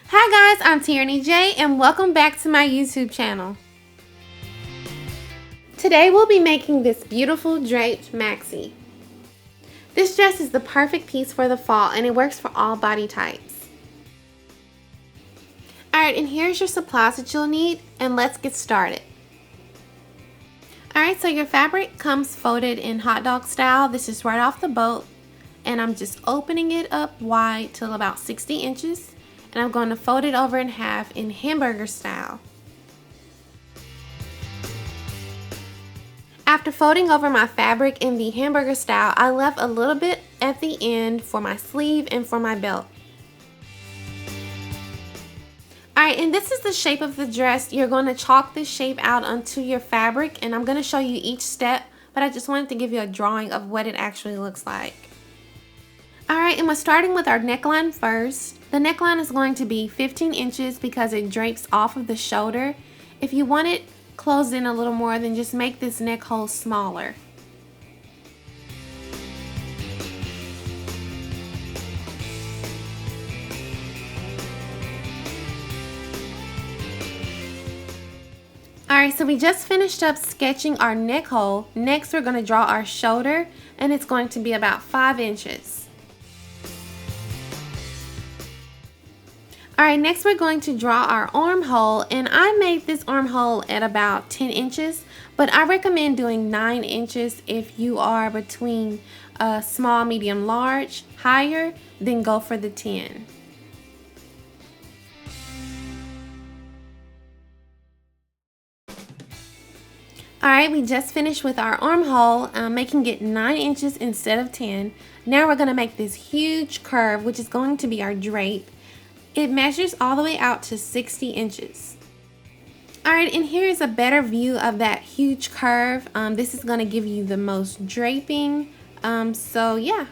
Hi guys, I'm Tierney J and welcome back to my YouTube channel. Today we'll be making this beautiful draped maxi. This dress is the perfect piece for the fall and it works for all body types. Alright, and here's your supplies that you'll need and let's get started. Alright, so your fabric comes folded in hot dog style. This is right off the boat and I'm just opening it up wide till about 60 inches. And I'm going to fold it over in half in hamburger style. After folding over my fabric in the hamburger style, I left a little bit at the end for my sleeve and for my belt. Alright, and this is the shape of the dress. You're going to chalk this shape out onto your fabric, and I'm going to show you each step, but I just wanted to give you a drawing of what it actually looks like. Alright, and we're starting with our neckline first. The neckline is going to be 15 inches because it drapes off of the shoulder. If you want it closed in a little more, then just make this neck hole smaller. Alright, so we just finished up sketching our neck hole. Next we're going to draw our shoulder, and it's going to be about 5 inches. Alright, next we're going to draw our armhole, and I made this armhole at about 10 inches, but I recommend doing 9 inches if you are between small, medium, large. Higher, then go for the 10. Alright, we just finished with our armhole, making it 9 inches instead of 10. Now we're going to make this huge curve, which is going to be our drape. It measures all the way out to 60 inches. Alright, and here is a better view of that huge curve. This is going to give you the most draping. So yeah.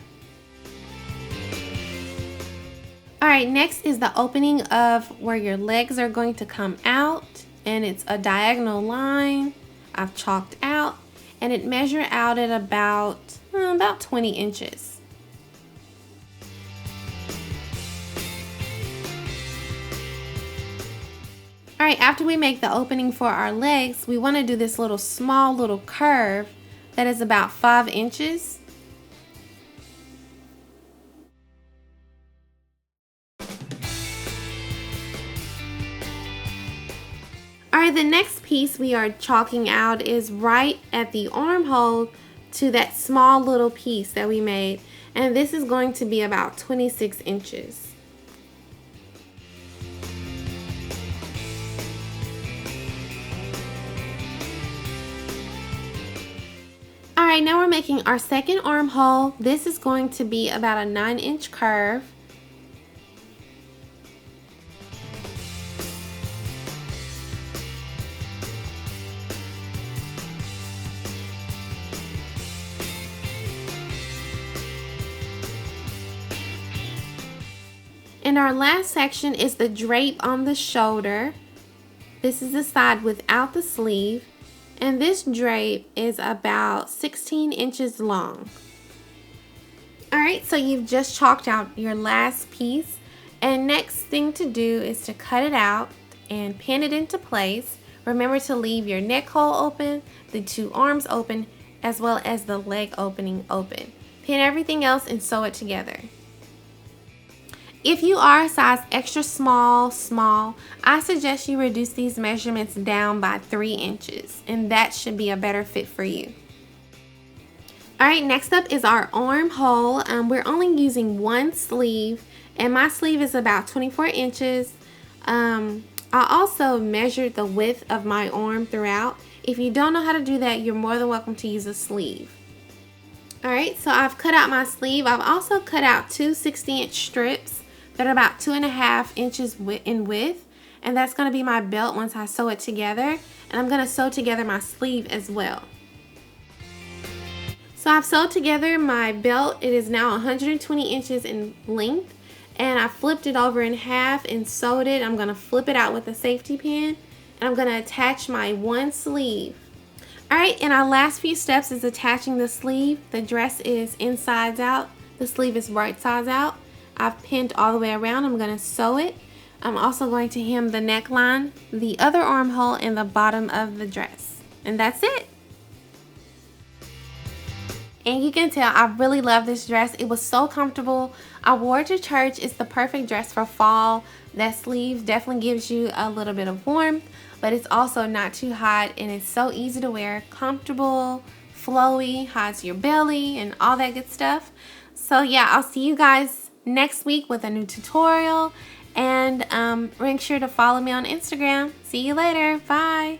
Alright, next is the opening of where your legs are going to come out. And it's a diagonal line I've chalked out. And it measures out at about 20 inches. Alright, after we make the opening for our legs, we want to do this small little curve that is about 5 inches. Alright, the next piece we are chalking out is right at the armhole to that small little piece that we made. And this is going to be about 26 inches. Alright, now we're making our second armhole. This is going to be about a 9-inch curve. And our last section is the drape on the shoulder. This is the side without the sleeve. And this drape is about 16 inches long. Alright, so you've just chalked out your last piece. And next thing to do is to cut it out and pin it into place. Remember to leave your neck hole open, the 2 arms open, as well as the leg opening open. Pin everything else and sew it together. If you are a size extra small, I suggest you reduce these measurements down by 3 inches, and that should be a better fit for you. Alright, next up is our armhole. We're only using 1 sleeve, and my sleeve is about 24 inches. I also measured the width of my arm throughout. If you don't know how to do that, you're more than welcome to use a sleeve. Alright, so I've cut out my sleeve. I've also cut out 2 60-inch strips that are about 2.5 inches in width, and that's going to be my belt once I sew it together, and I'm going to sew together my sleeve as well. So I've sewed together my belt. It is now 120 inches in length, and I flipped it over in half and sewed it. I'm going to flip it out with a safety pin, and I'm going to attach my 1 sleeve. Alright, and our last few steps is attaching the sleeve. The dress is inside out, the sleeve is right sides out. I've pinned all the way around. I'm going to sew it. I'm also going to hem the neckline, the other armhole, and the bottom of the dress. And that's it. And you can tell I really love this dress. It was so comfortable. I wore it to church. It's the perfect dress for fall. That sleeve definitely gives you a little bit of warmth, but it's also not too hot, and it's so easy to wear, comfortable, flowy, hides your belly, and all that good stuff. So yeah, I'll see you guys next week with a new tutorial, and make sure to follow me on Instagram. See you later. Bye.